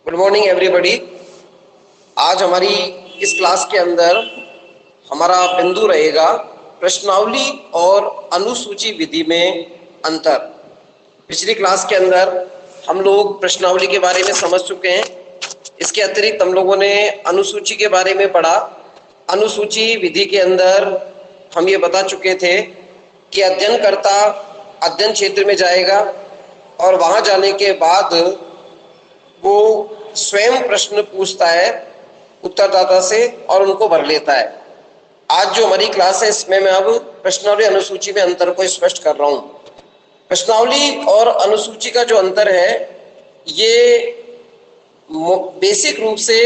Good morning everybody. आज हमारी इस क्लास के अंदर हमारा बिंदु रहेगा प्रश्नावली और अनुसूची विधि में अंतर। पिछली क्लास के अंदर हम लोग प्रश्नावली के बारे में समझ चुके हैं। इसके अतिरिक्त हम लोगों ने अनुसूची के बारे में पढ़ा। अनुसूची विधि के अंदर हम ये बता चुके थे कि अध्ययनकर्ता अध्ययन क्षेत्र में जाएगा और वहां जाने के बाद वो स्वयं प्रश्न पूछता है उत्तरदाता से और उनको भर लेता है। आज जो हमारी क्लास है इसमें मैं अब प्रश्नावली अनुसूची में अंतर को स्पष्ट कर रहा हूं। प्रश्नावली और अनुसूची का जो अंतर है ये बेसिक रूप से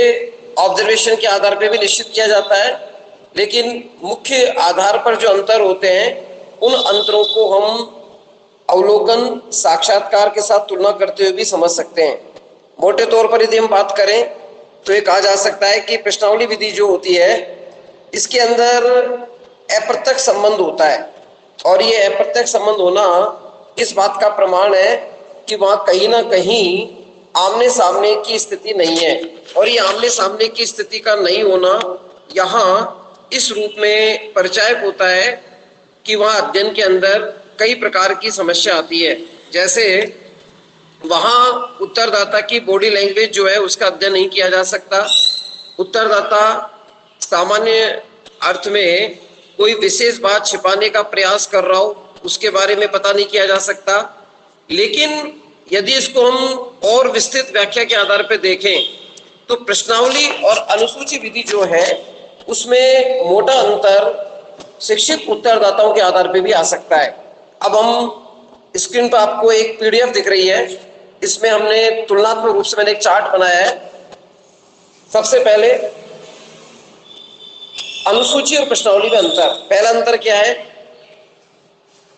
ऑब्जर्वेशन के आधार पर भी निश्चित किया जाता है, लेकिन मुख्य आधार पर जो अंतर होते हैं उन अंतरों को हम अवलोकन साक्षात्कार के साथ तुलना करते हुए भी समझ सकते हैं। मोटे तौर पर यदि हम बात करें तो ये कहा जा सकता है कि प्रश्नावली विधि जो होती है इसके अंदर अप्रत्यक्ष संबंध होता है, और ये अप्रत्यक्ष संबंध होना इस बात का प्रमाण है कि वहां कहीं ना कहीं आमने सामने की स्थिति नहीं है। और ये आमने सामने की स्थिति का नहीं होना यहाँ इस रूप में परिचायक होता है कि वहां अध्ययन के अंदर कई प्रकार की समस्या आती है। जैसे वहां उत्तरदाता की बॉडी लैंग्वेज जो है उसका अध्ययन नहीं किया जा सकता। उत्तरदाता सामान्य अर्थ में कोई विशेष बात छिपाने का प्रयास कर रहा हो उसके बारे में पता नहीं किया जा सकता। लेकिन यदि इसको हम और विस्तृत व्याख्या के आधार पर देखें तो प्रश्नावली और अनुसूची विधि जो है उसमें मोटा अंतर शिक्षित उत्तरदाताओं के आधार पर भी आ सकता है। अब हम स्क्रीन पर आपको एक पीडीएफ दिख रही है, इसमें हमने तुलनात्मक रूप से मैंने एक चार्ट बनाया है। सबसे पहले अनुसूची और प्रश्नावली में अंतर। पहला अंतर क्या है?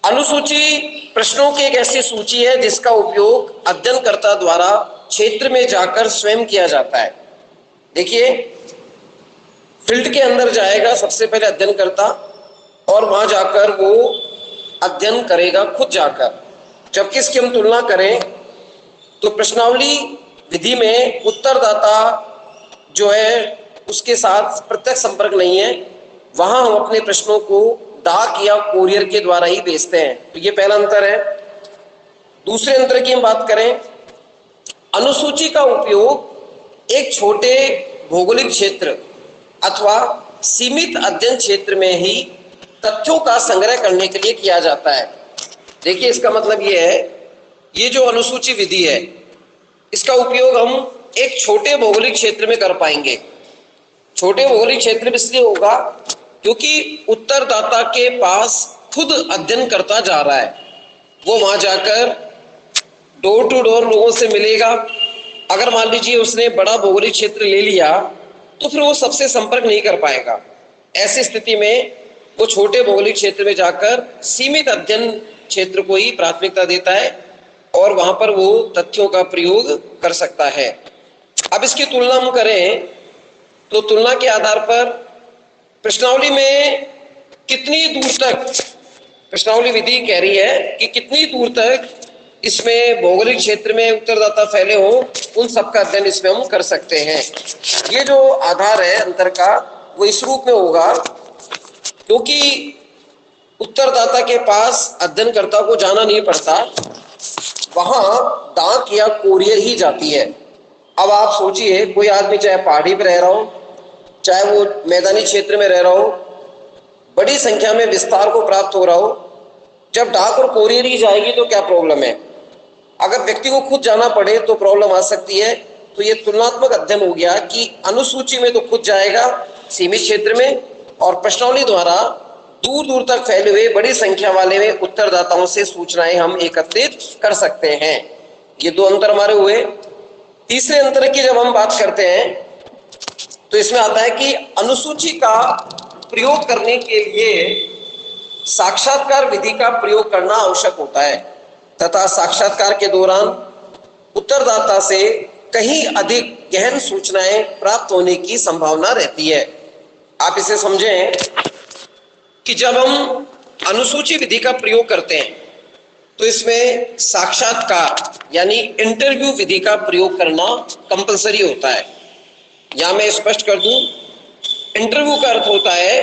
अनुसूची प्रश्नों की एक ऐसी सूची है जिसका उपयोग अध्ययनकर्ता द्वारा क्षेत्र में जाकर स्वयं किया जाता है। देखिए, फील्ड के अंदर जाएगा सबसे पहले अध्ययनकर्ता और वहां जाकर वो अध्ययन करेगा खुद जाकर। जबकि इसकी हम तुलना करें तो प्रश्नावली विधि में उत्तरदाता जो है उसके साथ प्रत्यक्ष संपर्क नहीं है, वहां हम अपने प्रश्नों को डाक या कोरियर के द्वारा ही भेजते हैं। तो ये पहला अंतर है। दूसरे अंतर की हम बात करें, अनुसूची का उपयोग एक छोटे भौगोलिक क्षेत्र अथवा सीमित अध्ययन क्षेत्र में ही तथ्यों का संग्रह करने के लिए किया जाता है। देखिए, इसका मतलब ये है, ये जो अनुसूची विधि है इसका उपयोग हम एक छोटे भौगोलिक क्षेत्र में कर पाएंगे। छोटे भौगोलिक क्षेत्र में इसलिए होगा क्योंकि उत्तरदाता के पास खुद अध्ययन करता जा रहा है। वो वहां जाकर डोर टू डोर लोगों से मिलेगा। अगर मान लीजिए उसने बड़ा भौगोलिक क्षेत्र ले लिया तो फिर वो सबसे संपर्क नहीं कर पाएगा। ऐसी स्थिति में वो छोटे भौगोलिक क्षेत्र में जाकर सीमित अध्ययन क्षेत्र को ही प्राथमिकता देता है और वहां पर वो तथ्यों का प्रयोग कर सकता है। अब इसकी तुलना हम करें तो तुलना के आधार पर प्रश्नावली में कितनी दूर तक, प्रश्नावली विधि कह रही है कि कितनी दूर तक इसमें भौगोलिक क्षेत्र में उत्तरदाता फैले हो उन सबका अध्ययन इसमें हम कर सकते हैं। ये जो आधार है अंतर का वो इस रूप में होगा क्योंकि उत्तरदाता के पास अध्ययनकर्ता को जाना नहीं पड़ता, वहां डाक या कोरियर ही जाती है। अब आप सोचिए, कोई आदमी चाहे पहाड़ी पर रह रहा हो चाहे वो मैदानी क्षेत्र में रह रहा हो, बड़ी संख्या में विस्तार को प्राप्त हो रहा हो, जब डाक और कोरियर ही जाएगी तो क्या प्रॉब्लम है? अगर व्यक्ति को खुद जाना पड़े तो प्रॉब्लम आ सकती है। तो ये तुलनात्मक अध्ययन हो गया कि अनुसूची में तो खुद जाएगा सीमित क्षेत्र में, और प्रश्नावली द्वारा दूर दूर तक फैले हुए बड़ी संख्या वाले में उत्तरदाताओं से सूचनाएं हम एकत्रित कर सकते हैं। ये दो अंतर हमारे हुए। तीसरे अंतर की जब हम बात करते हैं तो इसमें आता है कि अनुसूची का प्रयोग करने के लिए साक्षात्कार विधि का प्रयोग करना आवश्यक होता है तथा साक्षात्कार के दौरान उत्तरदाता से कहीं अधिक गहन सूचनाएं प्राप्त होने की संभावना रहती है। आप इसे समझें कि जब हम अनुसूची विधि का प्रयोग करते हैं तो इसमें साक्षात्कार यानी इंटरव्यू विधि का प्रयोग करना कंपलसरी होता है। यहां मैं स्पष्ट कर दूं, इंटरव्यू का अर्थ होता है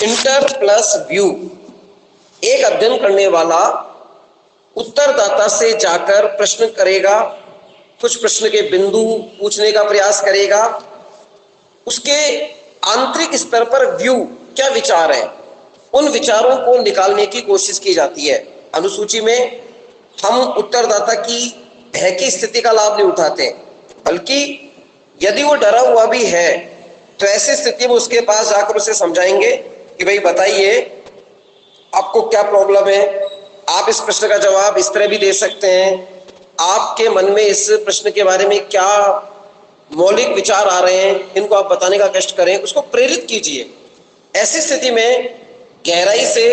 इंटर प्लस व्यू। एक अध्ययन करने वाला उत्तरदाता से जाकर प्रश्न करेगा, कुछ प्रश्न के बिंदु पूछने का प्रयास करेगा, उसके आंतरिक स्तर पर व्यू क्या विचार है, उन विचारों को निकालने की कोशिश की जाती है। अनुसूची में हम उत्तरदाता की भय की स्थिति का लाभ नहीं उठाते, बल्कि यदि वो डरा हुआ भी है तो ऐसी स्थिति में उसके पास जाकर उसे समझाएंगे कि भाई बताइए आपको क्या प्रॉब्लम है, आप इस प्रश्न का जवाब इस तरह भी दे सकते हैं, आपके मन में इस प्रश्न के बारे में क्या मौलिक विचार आ रहे हैं, इनको आप बताने का कष्ट करें, उसको प्रेरित कीजिए। ऐसी स्थिति में गहराई से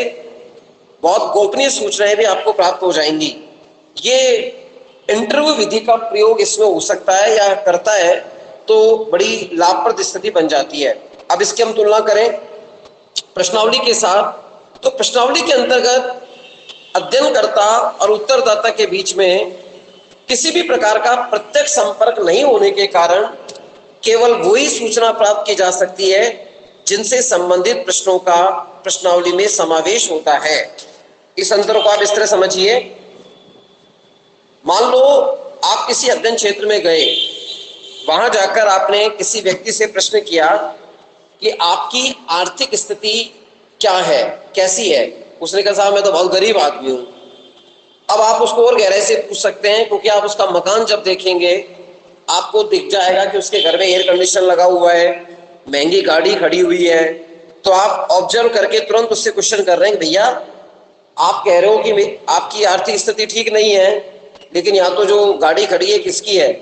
बहुत गोपनीय सूचनाएं भी आपको प्राप्त हो जाएंगी। ये इंटरव्यू विधि का प्रयोग इसमें हो सकता है या करता है तो बड़ी लाभप्रद स्थिति बन जाती है। अब इसकी हम तुलना करें प्रश्नावली के साथ, तो प्रश्नावली के अंतर्गत अध्ययनकर्ता और उत्तरदाता के बीच में किसी भी प्रकार का प्रत्यक्ष संपर्क नहीं होने के कारण केवल वही सूचना प्राप्त की जा सकती है जिनसे संबंधित प्रश्नों का प्रश्नावली में समावेश होता है। इस अंतर को आप इस तरह समझिए, मान लो आप किसी अध्ययन क्षेत्र में गए, वहां जाकर आपने किसी व्यक्ति से प्रश्न किया कि आपकी आर्थिक स्थिति क्या है, कैसी है। उसने कहा साहब मैं तो बहुत गरीब आदमी हूं। अब आप उसको और गहराई से पूछ सकते हैं, क्योंकि आप उसका मकान जब देखेंगे आपको दिख जाएगा कि उसके घर में एयर कंडीशन लगा हुआ है, महंगी गाड़ी खड़ी हुई है। तो आप ऑब्जर्व करके तुरंत उससे क्वेश्चन कर रहे हैं, भैया आप कह रहे हो कि आपकी आर्थिक स्थिति ठीक नहीं है, लेकिन यहाँ तो जो गाड़ी खड़ी है किसकी है।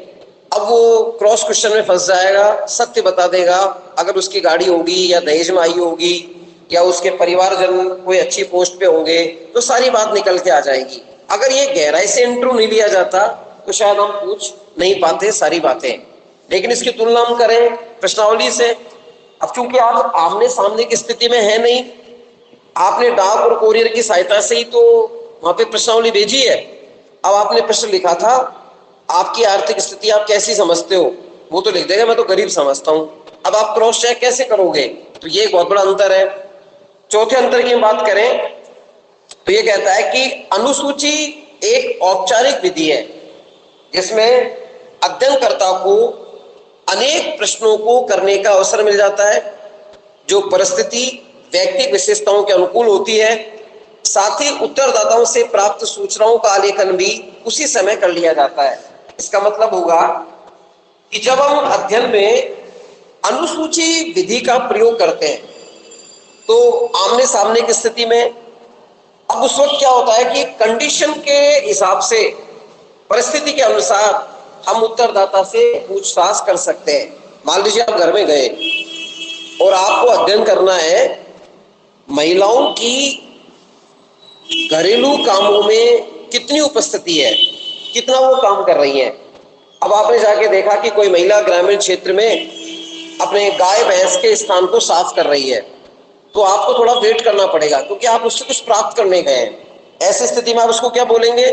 अब वो क्रॉस क्वेश्चन में फंस जाएगा, सत्य बता देगा। अगर उसकी गाड़ी होगी या दहेज में आई होगी या उसके परिवारजन कोई अच्छी पोस्ट पे होंगे तो सारी बात निकल के आ जाएगी। अगर ये गहराई से इंटरव्यू नहीं लिया जाता तो शायद हम पूछ नहीं पाते सारी बातें। लेकिन इसकी तुलना हम करें प्रश्नावली से, अब चूंकि आप आमने सामने की स्थिति में है नहीं, आपने डाक और कोरियर की सहायता से ही तो वहां पे प्रश्नावली भेजी है। अब आपने प्रश्न लिखा था आपकी आर्थिक स्थिति आप कैसी समझते हो, वो तो लिख देगा मैं तो गरीब समझता हूं। अब आप क्रॉस चेक कैसे करोगे, तो ये एक बहुत बड़ा अंतर है। चौथे अंतर की बात करें तो ये कहता है कि अनुसूची एक औपचारिक विधि है जिसमें अध्ययनकर्ता को अनेक प्रश्नों को करने का अवसर मिल जाता है जो परिस्थिति व्यक्तिगत विशेषताओं के अनुकूल होती है। साथ ही उत्तरदाताओं से प्राप्त सूचनाओं का आलेखन भी उसी समय कर लिया जाता है। इसका मतलब होगा कि जब हम अध्ययन में अनुसूची विधि का प्रयोग करते हैं तो आमने सामने की स्थिति में अब उस वक्त क्या होता है कि कंडीशन के हिसाब से, परिस्थिति के अनुसार हम उत्तरदाता से पूछताछ कर सकते हैं। मान लीजिए आप घर में गए और आपको अध्ययन करना है महिलाओं की घरेलू कामों में कितनी उपस्थिति है, कितना वो काम कर रही हैं। अब आपने जाके देखा कि कोई महिला ग्रामीण क्षेत्र में अपने गाय भैंस के स्थान को साफ कर रही है, तो आपको थोड़ा वेट करना पड़ेगा क्योंकि आप उससे कुछ प्राप्त करने गए हैं। ऐसी स्थिति में आप उसको क्या बोलेंगे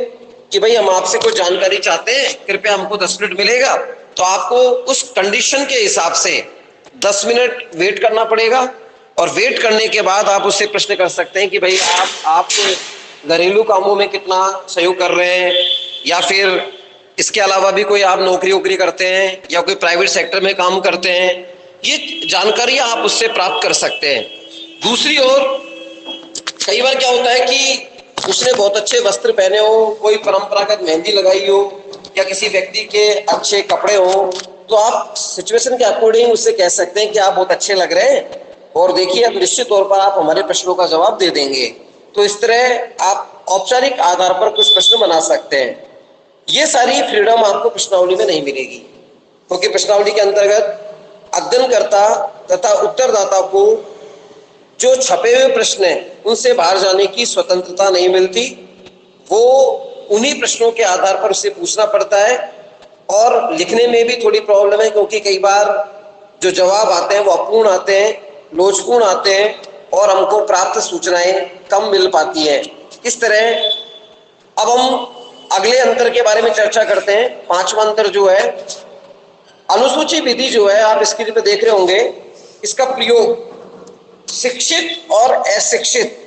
कि भाई हम आपसे कुछ जानकारी चाहते हैं, कृपया हमको 10 मिनट मिलेगा। तो आपको उस कंडीशन के हिसाब से 10 मिनट वेट करना पड़ेगा और वेट करने के बाद आप उससे प्रश्न कर सकते हैं कि भाई आप घरेलू कामों में कितना सहयोग कर रहे हैं, या फिर इसके अलावा भी कोई आप नौकरी वोकरी करते हैं या कोई प्राइवेट सेक्टर में काम करते हैं। ये जानकारी आप उससे प्राप्त कर सकते हैं। दूसरी ओर कई बार क्या होता है कि उसने बहुत अच्छे वस्त्र पहने हो, कोई परंपरागत मेहंदी लगाई हो या किसी व्यक्ति के अच्छे कपड़े हो, तो आप सिचुएशन के अकॉर्डिंग उससे कह सकते हैं कि आप बहुत अच्छे लग रहे हैं और देखिए अब निश्चित तौर पर आप हमारे प्रश्नों का जवाब दे देंगे। तो इस तरह आप औपचारिक आधार पर कुछ प्रश्न बना सकते हैं। ये सारी फ्रीडम आपको प्रश्नावली में नहीं मिलेगी, क्योंकि प्रश्नावली के अंतर्गत अध्ययनकर्ता तथा उत्तरदाता को जो छपे हुए प्रश्न हैं उनसे बाहर जाने की स्वतंत्रता नहीं मिलती। वो उन्हीं प्रश्नों के आधार पर उससे पूछना पड़ता है और लिखने में भी थोड़ी प्रॉब्लम है, क्योंकि कई बार जो जवाब आते हैं वो अपूर्ण आते हैं, लोचपूर्ण आते हैं और हमको प्राप्त सूचनाएं कम मिल पाती हैं। इस तरह अब हम अगले अंतर के बारे में चर्चा करते हैं। पांचवा अंतर जो है, अनुसूची विधि जो है, आप स्क्रीन पे देख रहे होंगे, इसका प्रयोग शिक्षित और अशिक्षित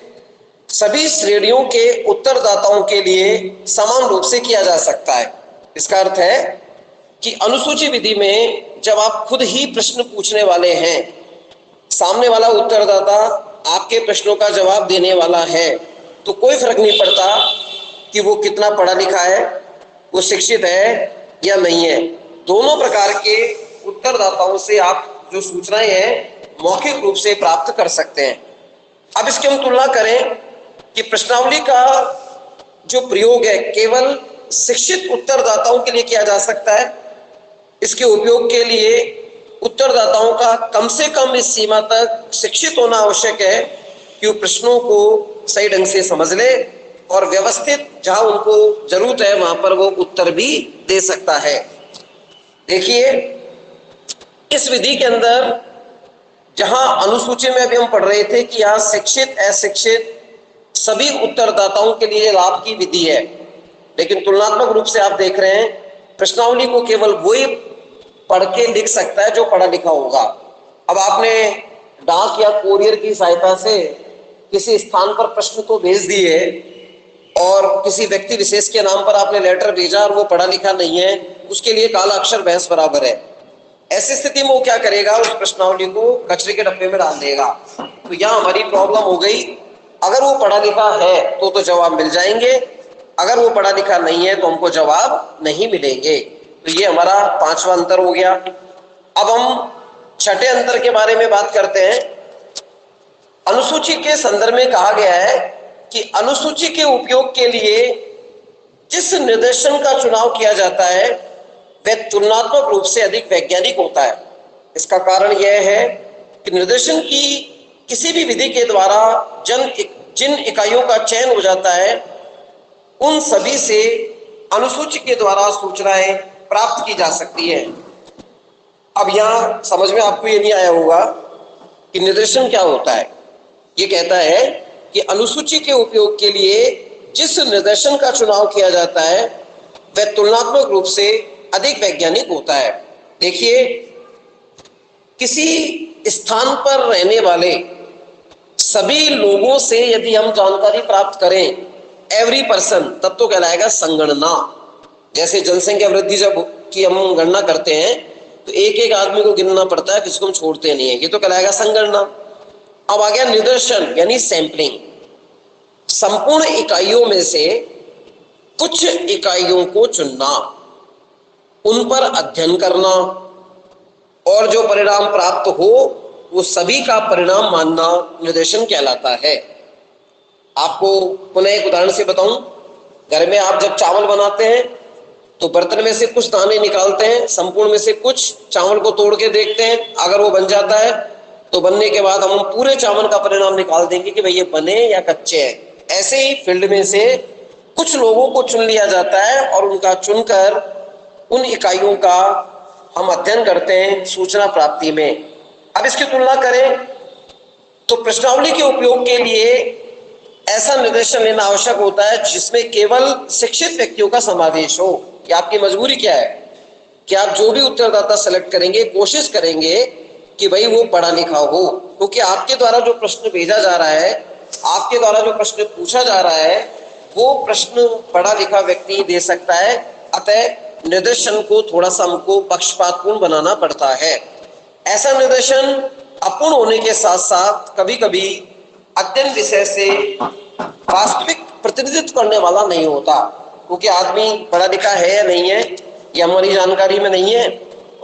सभी श्रेणियों के उत्तरदाताओं के लिए समान रूप से किया जा सकता है। इसका अर्थ है कि अनुसूची विधि में जब आप खुद ही प्रश्न पूछने वाले हैं, सामने वाला उत्तरदाता आपके प्रश्नों का जवाब देने वाला है, तो कोई फर्क नहीं पड़ता कि वो कितना पढ़ा लिखा है, वो शिक्षित है या नहीं है। दोनों प्रकार के उत्तरदाताओं से आप जो सूचनाएं हैं मौखिक रूप से प्राप्त कर सकते हैं। अब इसकी हम तुलना करें कि प्रश्नावली का जो प्रयोग है केवल शिक्षित उत्तरदाताओं के लिए किया जा सकता है। इसके उपयोग के लिए उत्तरदाताओं का कम से कम इस सीमा तक शिक्षित होना आवश्यक है कि वो प्रश्नों को सही ढंग से समझ ले और व्यवस्थित जहां उनको जरूरत है वहां पर वो उत्तर भी दे सकता है। देखिए, इस विधि के अंदर जहां अनुसूची में अभी हम पढ़ रहे थे कि यहाँ शिक्षित अशिक्षित सभी उत्तरदाताओं के लिए लाभ की विधि है, लेकिन तुलनात्मक रूप से आप देख रहे हैं प्रश्नावली को केवल वही पढ़ के लिख सकता है जो पढ़ा लिखा होगा। अब आपने डाक या कोरियर की सहायता से किसी स्थान पर प्रश्न को भेज दिए और किसी व्यक्ति विशेष के नाम पर आपने लेटर भेजा और वो पढ़ा लिखा नहीं है, उसके लिए काला अक्षर भैंस बराबर है। ऐसी स्थिति में वो क्या करेगा, उस प्रश्नावली को कचरे के डब्बे में डाल देगा। तो यहाँ हमारी प्रॉब्लम हो गई। अगर वो पढ़ा लिखा है तो जवाब मिल जाएंगे, अगर वो पढ़ा लिखा नहीं है तो हमको जवाब नहीं मिलेंगे। तो ये हमारा पांचवा अंतर हो गया। अब हम छठे अंतर के बारे में बात करते हैं। अनुसूची के संदर्भ में कहा गया है कि अनुसूची के उपयोग के लिए जिस निर्देशन का चुनाव किया जाता है वह तुलनात्मक रूप से अधिक वैज्ञानिक होता है। इसका कारण यह है कि निर्देशन की किसी भी विधि के द्वारा जिन इकाइयों का चयन हो जाता है उन सभी से अनुसूची के द्वारा सूचनाएं प्राप्त की जा सकती है। अब यहाँ समझ में आपको ये नहीं आया होगा कि निर्देशन क्या होता है। ये कहता है कि अनुसूची के उपयोग के लिए जिस निर्देशन का चुनाव किया जाता है वह तुलनात्मक रूप से अधिक वैज्ञानिक होता है। देखिए, किसी स्थान पर रहने वाले सभी लोगों से यदि हम जानकारी प्राप्त करें, एवरी पर्सन, तब तो कहलाएगा संगणना। जैसे जनसंख्या वृद्धि जब की हम गणना करते हैं तो एक एक आदमी को गिनना पड़ता है, किसी को हम छोड़ते नहीं है, ये तो कहलाएगा संगणना। अब आ गया निदर्शन यानी सैंपलिंग। संपूर्ण इकाइयों में से कुछ इकाइयों को चुनना, उन पर अध्ययन करना और जो परिणाम प्राप्त हो वो सभी का परिणाम मानना निर्देशन कहलाता है। आपको पुनः एक उदाहरण से बताऊं, घर में आप जब चावल बनाते हैं तो बर्तन में से कुछ दाने निकालते हैं, संपूर्ण में से कुछ चावल को तोड़ के देखते हैं। अगर वो बन जाता है तो बनने के बाद हम पूरे चावल का परिणाम निकाल देंगे कि भाई ये बने या कच्चे हैं। ऐसे ही फील्ड में से कुछ लोगों को चुन लिया जाता है और उनका चुनकर उन इकाइयों का हम अध्ययन करते हैं सूचना प्राप्ति में। अब इसकी तुलना करें तो प्रश्नावली के उपयोग के लिए ऐसा निर्देशन लेना आवश्यक होता है जिसमें केवल शिक्षित व्यक्तियों का समावेश हो। कि आपकी मजबूरी क्या है कि आप जो भी उत्तरदाता सेलेक्ट करेंगे कोशिश करेंगे कि भाई वो पढ़ा लिखा हो, क्योंकि आपके द्वारा जो प्रश्न भेजा जा रहा है, आपके द्वारा जो प्रश्न पूछा जा रहा है वो प्रश्न पढ़ा लिखा व्यक्ति दे सकता है। अतः निर्देशन को थोड़ा सा हमको पक्षपातपूर्ण बनाना पड़ता है। ऐसा निर्देशन अपूर्ण होने के साथ साथ कभी कभी अध्ययन विषय से वास्तविक प्रतिनिधित्व करने वाला नहीं होता, क्योंकि आदमी पढ़ा लिखा है या नहीं है ये हमारी जानकारी में नहीं है,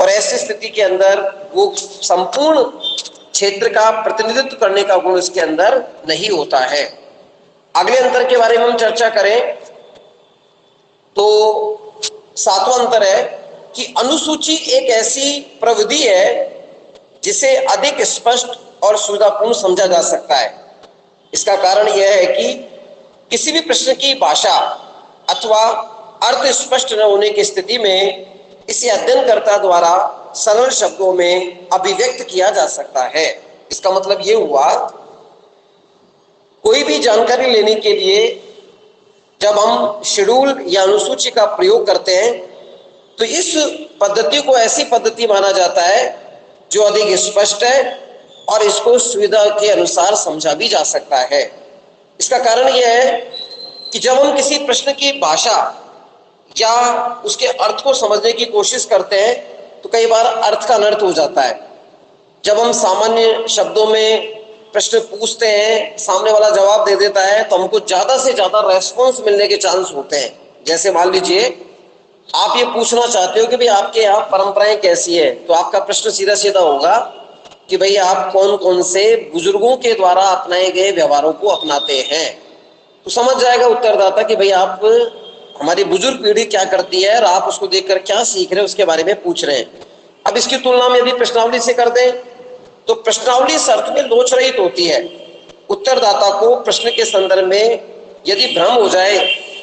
और ऐसी स्थिति के अंदर वो संपूर्ण क्षेत्र का प्रतिनिधित्व करने का गुण इसके अंदर नहीं होता है। अगले अंतर के बारे में हम चर्चा करें तो सातवां अंतर है कि अनुसूची एक ऐसी प्रविधि है जिसे अधिक स्पष्ट और सुविधापूर्ण समझा जा सकता है। इसका कारण यह है कि किसी भी प्रश्न की भाषा अथवा अर्थ स्पष्ट न होने की स्थिति में इसे अध्ययनकर्ता द्वारा सरल शब्दों में अभिव्यक्त किया जा सकता है। इसका मतलब यह हुआ, कोई भी जानकारी लेने के लिए जब हम शेड्यूल या अनुसूची का प्रयोग करते हैं तो इस पद्धति को ऐसी पद्धति माना जाता है जो अधिक स्पष्ट है और इसको सुविधा के अनुसार समझा भी जा सकता है। इसका कारण यह है कि जब हम किसी प्रश्न की भाषा या उसके अर्थ को समझने की कोशिश करते हैं तो कई बार अर्थ का अनर्थ हो जाता है। जब हम सामान्य शब्दों में प्रश्न पूछते हैं, सामने वाला जवाब दे देता है, तो हमको ज्यादा से ज्यादा रेस्पॉन्स मिलने के चांस होते हैं। जैसे मान लीजिए आप ये पूछना चाहते हो कि भाई आपके यहाँ परंपराएं कैसी है, तो आपका प्रश्न सीधा सीधा होगा कि भाई आप कौन कौन से बुजुर्गों के द्वारा अपनाए गए व्यवहारों को अपनाते हैं। तो समझ जाएगा उत्तरदाता कि भाई आप हमारी बुजुर्ग पीढ़ी क्या करती है और आप उसको देखकर क्या सीख रहे हैं, उसके बारे में पूछ रहे हैं। अब इसकी तुलना में यदि प्रश्नावली से कर दें तो प्रश्नावली इस अर्थ में लोच रहित होती है। उत्तरदाता को प्रश्न के संदर्भ में यदि भ्रम हो जाए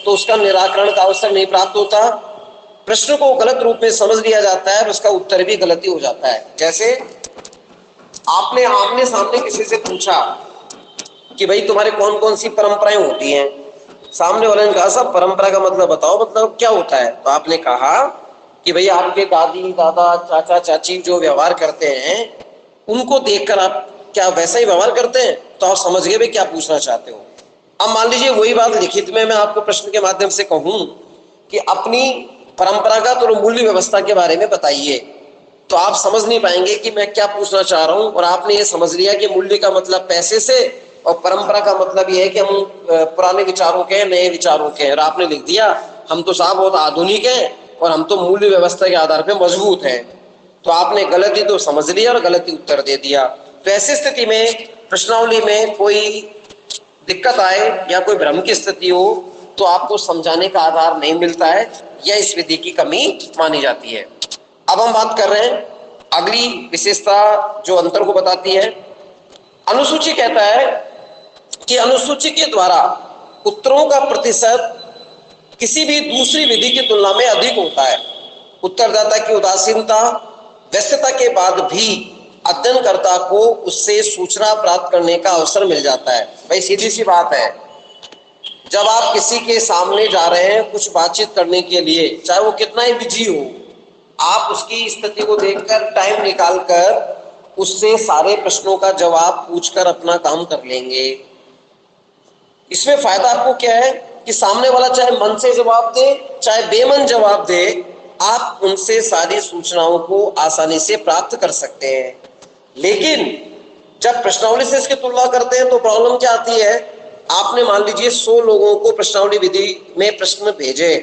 तो उसका निराकरण का अवसर नहीं प्राप्त होता, प्रश्न को गलत रूप में समझ लिया जाता है और उसका उत्तर भी गलत ही हो जाता है। जैसे आपने आमने सामने किसी से पूछा कि भाई तुम्हारे कौन कौन सी परंपराएं होती हैं, सामने वाले ने कहा साहब परंपरा का मतलब बताओ, मतलब क्या होता है। तो आपने कहा कि भाई आपके दादी दादा चाचा चाची जो व्यवहार करते हैं उनको देखकर आप क्या वैसा ही व्यवहार करते हैं, तो आप समझ गए भाई क्या पूछना चाहते हो। अब मान लीजिए वही बात लिखित में मैं आपको प्रश्न के माध्यम से कहूं कि अपनी परंपरागत और मूल्य व्यवस्था के बारे में बताइए, तो आप समझ नहीं पाएंगे कि मैं क्या पूछना चाह रहा हूं। और आपने ये समझ लिया कि मूल्य का मतलब पैसे से और परंपरा का मतलब ये है कि हम पुराने विचारों के नए विचारों के, और आपने लिख दिया हम तो साहब बहुत आधुनिक हैं और हम तो मूल्य व्यवस्था के आधार पर मजबूत हैं। तो आपने गलती तो समझ लिया और गलती उत्तर दे दिया। तो ऐसी स्थिति में प्रश्नावली में कोई दिक्कत आए या कोई भ्रम की स्थिति हो तो आपको समझाने का आधार नहीं मिलता है, यह इस विधि की कमी मानी जाती है। अब हम बात कर रहे हैं अगली विशेषता जो अंतर को बताती है। अनुसूची कहता है कि अनुसूची के द्वारा उत्तरों का प्रतिशत किसी भी दूसरी विधि की तुलना में अधिक होता है। उत्तरदाता की उदासीनता व्यस्तता के बाद भी अध्ययनकर्ता को उससे सूचना प्राप्त करने का अवसर मिल जाता है। भाई सीधी सी बात है, जब आप किसी के सामने जा रहे हैं कुछ बातचीत करने के लिए, चाहे वो कितना ही बिजी हो, आप उसकी स्थिति को देखकर टाइम निकालकर उससे सारे प्रश्नों का जवाब पूछकर अपना काम कर लेंगे। इसमें फायदा आपको क्या है कि सामने वाला चाहे मन से जवाब दे चाहे बेमन जवाब दे, आप उनसे सारी सूचनाओं को आसानी से प्राप्त कर सकते हैं। लेकिन जब प्रश्नावली से इसकी तुलना करते हैं तो प्रॉब्लम क्या आती है, आपने मान लीजिए 100 लोगों को प्रश्नावली विधि में प्रश्न भेजे,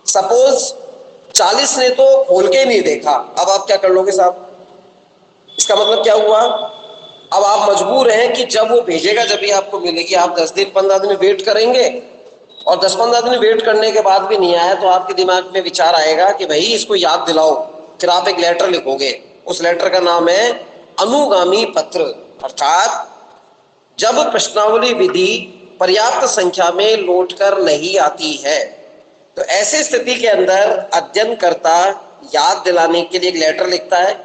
सपोज 40 ने तो खोल के नहीं देखा, अब आप क्या कर लोगे साहब। इसका मतलब क्या हुआ, अब आप मजबूर हैं कि जब वो भेजेगा जब भी आपको मिलेगी। आप 10 दिन 15 दिन वेट करेंगे और 10-15 दिन वेट करने के बाद भी नहीं आया तो आपके दिमाग में विचार आएगा कि भाई इसको याद दिलाओ। फिर आप एक लेटर लिखोगे, उस लेटर का नाम है अनुगामी पत्र। अर्थात जब प्रश्नावली विधि पर्याप्त संख्या में लौट कर नहीं आती है तो ऐसी स्थिति के अंदर अध्ययनकर्ता याद दिलाने के लिए एक लेटर लिखता है।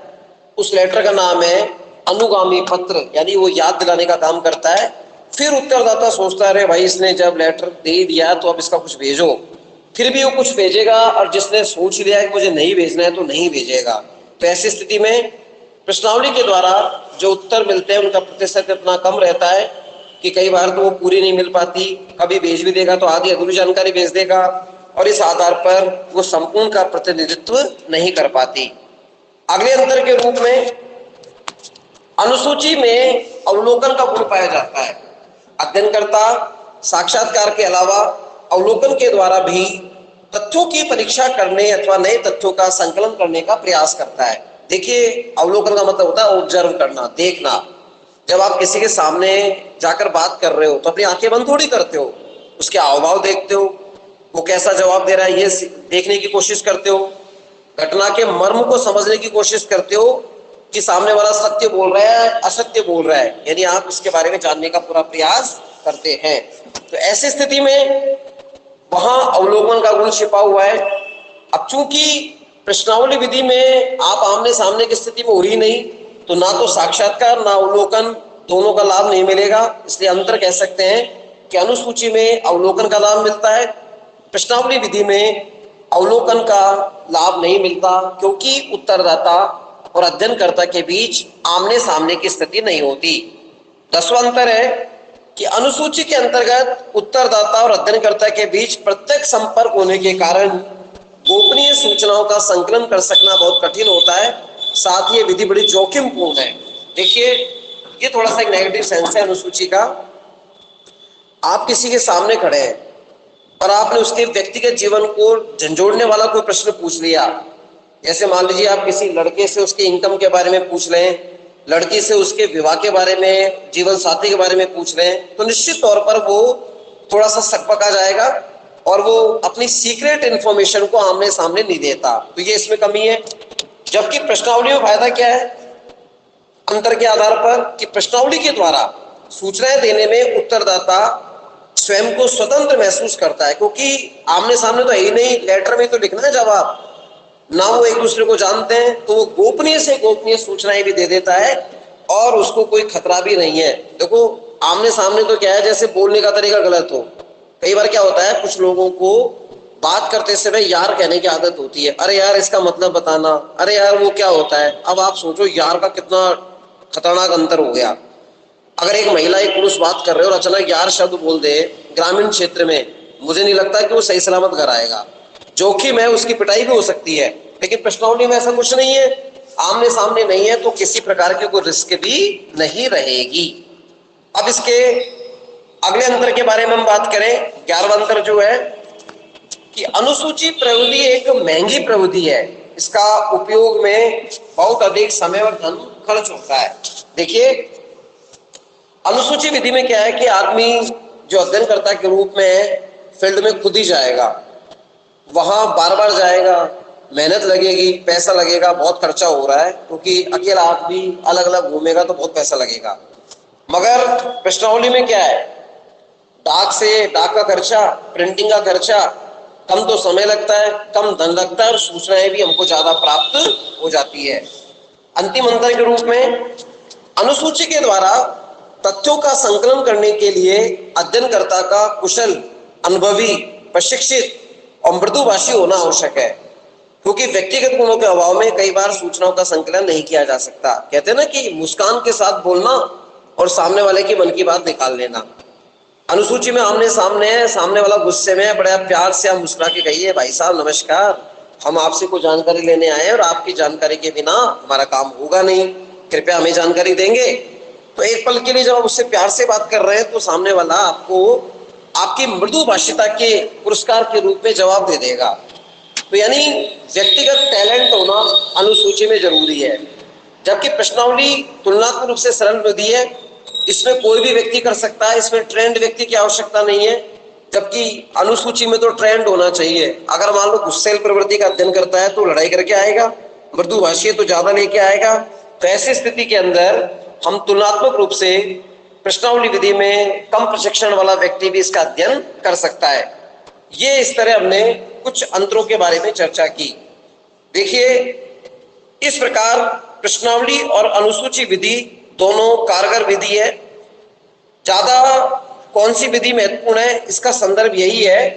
उस लेटर का नाम है अनुगामी पत्र, यानी वो याद दिलाने का काम करता है। फिर उत्तरदाता सोचता है अरे भाई इसने जब लेटर दे दिया तो अब इसका कुछ भेजो, फिर भी वो कुछ भेजेगा और जिसने सोच लिया कि मुझे नहीं भेजना है तो नहीं भेजेगा। तो ऐसी स्थिति में प्रश्नावली के द्वारा जो उत्तर मिलते हैं उनका प्रतिशत इतना कम रहता है कि कई बार तो वो पूरी नहीं मिल पाती, कभी भेज भी देगा तो आधी अधूरी जानकारी भेज देगा और इस आधार पर वो संपूर्ण का प्रतिनिधित्व नहीं कर पाती। अगले अंतर के रूप में अनुसूची में अवलोकन का गुण पाया जाता है। अध्ययनकर्ता साक्षात्कार के अलावा अवलोकन के द्वारा भी तथ्यों की परीक्षा करने अथवा नए तथ्यों का संकलन करने का प्रयास करता है। देखिए अवलोकन का मतलब होता है ऑब्जर्व करना, देखना। जब आप किसी के सामने जाकर बात कर रहे हो तो अपनी आंखें बंद थोड़ी करते हो, उसके हाव भाव देखते हो, वो कैसा जवाब दे रहा है ये देखने की कोशिश करते हो, घटना के मर्म को समझने की कोशिश करते हो कि सामने वाला सत्य बोल रहा है असत्य बोल रहा है, यानी आप इसके बारे में जानने का पूरा प्रयास करते हैं। तो ऐसी स्थिति में वहां अवलोकन का गुण छिपा हुआ है। अब चूंकि प्रश्नावली विधि में आप आमने सामने की स्थिति में हो ही नहीं, तो ना तो साक्षात्कार ना अवलोकन दोनों का लाभ नहीं मिलेगा। इसलिए अंतर कह सकते हैं कि अनुसूची में अवलोकन का लाभ मिलता है, प्रश्नावली विधि में अवलोकन का लाभ नहीं मिलता, क्योंकि उत्तरदाता और अध्ययनकर्ता के बीच आमने सामने की स्थिति नहीं होती। 10वां अंतर है कि अनुसूची के अंतर्गत उत्तरदाता और अध्ययनकर्ता के बीच प्रत्यक्ष संपर्क होने के कारण गोपनीय सूचनाओं का संकलन कर सकना बहुत कठिन होता है, साथ ही ये विधि बड़ी जोखिमपूर्ण है। देखिए, ये थोड़ा सा एक नेगेटिव सेंस है अनुसूची का। आप किसी के सामने खड़े हैं और आपने उसके व्यक्तिगत जीवन को झंझोड़ने वाला कोई प्रश्न पूछ लिया। जैसे मान लीजिए आप किसी लड़के से उसके इनकम के बारे में पूछ लें, लड़की से उसके विवाह के बारे में, जीवन साथी के बारे में पूछ लें, तो निश्चित तौर पर वो थोड़ा सा सकपका जाएगा और वो अपनी सीक्रेट इंफॉर्मेशन को आमने सामने नहीं देता। तो ये इसमें कमी है। जबकि प्रश्नावली में फायदा क्या है अंतर के आधार पर, कि प्रश्नावली के द्वारा सूचनाएं देने में उत्तरदाता स्वयं को स्वतंत्र महसूस करता है, क्योंकि आमने सामने तो है ही नहीं, लेटर में तो लिखना है जवाब, ना वो एक दूसरे को जानते हैं, तो वो गोपनीय से गोपनीय सूचनाएं भी दे देता है और उसको कोई खतरा भी नहीं है। देखो, आमने सामने तो क्या है, जैसे बोलने का तरीका गलत हो। कई बार क्या होता है, कुछ लोगों को बात करते समय यार कहने की आदत होती है। अरे यार, इसका मतलब बताना, अरे यार वो क्या होता है। अब आप सोचो यार का कितना खतरनाक अंतर हो गया। अगर एक महिला एक पुरुष बात कर रहे हो और अचानक यार शब्द बोल दे ग्रामीण क्षेत्र में, मुझे नहीं लगता कि वो सही सलामत घर आएगा। जोखिम है, उसकी पिटाई भी हो सकती है। लेकिन प्रश्नावली में ऐसा कुछ नहीं है, आमने सामने नहीं है, तो किसी प्रकार की कोई रिस्क भी नहीं रहेगी। अब इसके अगले अंतर के बारे में हम बात करें, 11वां अंतर जो है कि अनुसूची प्रविधि एक महंगी प्रविधि है। इसका उपयोग में बहुत अधिक समय और धन खर्च होता है। देखिए, अनुसूची विधि में क्या है कि आदमी जो अध्ययनकर्ता के रूप में फील्ड में खुद ही जाएगा, वहां बार बार जाएगा, मेहनत लगेगी, पैसा लगेगा, बहुत खर्चा हो रहा है, क्योंकि अकेला आदमी अलग अलग घूमेगा तो बहुत पैसा लगेगा। मगर प्रश्नावली में क्या है, डाक का खर्चा, प्रिंटिंग का खर्चा, कम तो समय लगता है, कम धन लगता है और सूचनाएं भी हमको ज्यादा प्राप्त हो जाती है। अंतिम अंतर के रूप में अनुसूची के द्वारा तथ्यों का संकलन करने के लिए अध्ययनकर्ता का कुशल, अनुभवी, प्रशिक्षित और मृदुभाषी होना आवश्यक है, क्योंकि व्यक्तिगत गुणों के अभाव में कई बार सूचनाओं का संकलन नहीं किया जा सकता। कहते हैं ना कि मुस्कान के साथ बोलना और सामने वाले की मन की बात निकाल लेना। अनुसूची में आमने सामने है, सामने वाला गुस्से में है, बड़ा प्यार से आप मुस्कुरा के कहिए, भाई साहब नमस्कार, हम आपसे कोई जानकारी लेने आए हैं और आपकी जानकारी के बिना हमारा काम होगा नहीं, कृपया हमें जानकारी देंगे। तो एक पल के लिए जब आप उससे प्यार से बात कर रहे हैं तो सामने वाला आपको आपकी मृदु भाषिता के पुरस्कार के रूप में जवाब दे देगा। तो यानी व्यक्तिगत टैलेंट होना अनुसूची में जरूरी है। जबकि प्रश्नावली तुलनात्मक रूप से सरल विधि है, इसमें कोई भी व्यक्ति कर सकता है, इसमें ट्रेंड व्यक्ति की आवश्यकता नहीं है। जबकि अनुसूची में तो ट्रेंड होना चाहिए। अगर मान लो गुस्सेल प्रवृत्ति का अध्ययन करता है तो लड़ाई करके आएगा, मृदुभाषी तो ज्यादा लेके आएगा। तो ऐसी स्थिति के अंदर हम तुलनात्मक रूप से प्रश्नावली विधि में कम प्रशिक्षण वाला व्यक्ति भी इसका अध्ययन कर सकता है। ये इस तरह हमने कुछ अंतरों के बारे में चर्चा की। देखिए, इस प्रकार प्रश्नावली और अनुसूची विधि दोनों कारगर विधि है। ज्यादा कौन सी विधि महत्वपूर्ण है, इसका संदर्भ यही है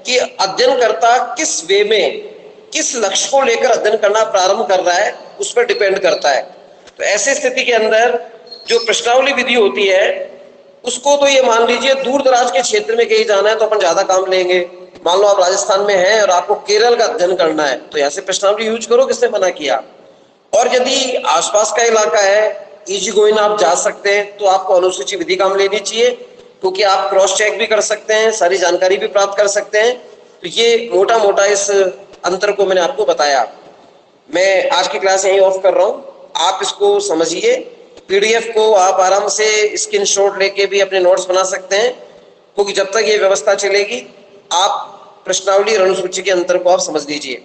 कि अध्ययनकर्ता किस वे में, किस लक्ष्य को लेकर अध्ययन करना प्रारंभ कर रहा है, उस पर डिपेंड करता है। तो ऐसी स्थिति के अंदर जो प्रश्नावली विधि होती है उसको तो ये मान लीजिए दूर दराज के क्षेत्र में कहीं जाना है तो अपन ज्यादा काम लेंगे। मान लो आप राजस्थान में हैं और आपको केरल का अध्ययन करना है तो यहाँ से प्रश्नावली यूज करो, किसने मना किया। और यदि आसपास का इलाका है, इजी गोइंग आप जा सकते हैं, तो आपको अनुसूची विधि काम लेनी चाहिए, क्योंकि आप क्रॉस चेक भी कर सकते हैं, सारी जानकारी भी प्राप्त कर सकते हैं। तो ये मोटा मोटा इस अंतर को मैंने आपको बताया। मैं आज की क्लास यहीं ऑफ कर रहा हूँ, आप इसको समझिए। पीडीएफ को आप आराम से स्क्रीनशॉट लेके भी अपने नोट्स बना सकते हैं, क्योंकि जब तक ये व्यवस्था चलेगी आप प्रश्नावली और अनुसूची के अंतर को आप समझ लीजिए।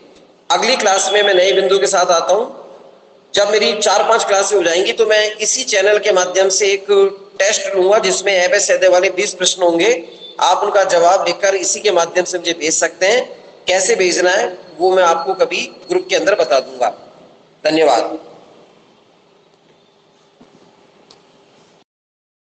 अगली क्लास में मैं नए बिंदु के साथ आता हूँ। जब मेरी 4-5 क्लासें हो जाएंगी तो मैं इसी चैनल के माध्यम से एक टेस्ट लूंगा जिसमें एबेस सैदे वाले 20 प्रश्न होंगे। आप उनका जवाब लिखकर इसी के माध्यम से मुझे भेज सकते हैं। कैसे भेजना है वो मैं आपको कभी ग्रुप के अंदर बता दूंगा। धन्यवाद।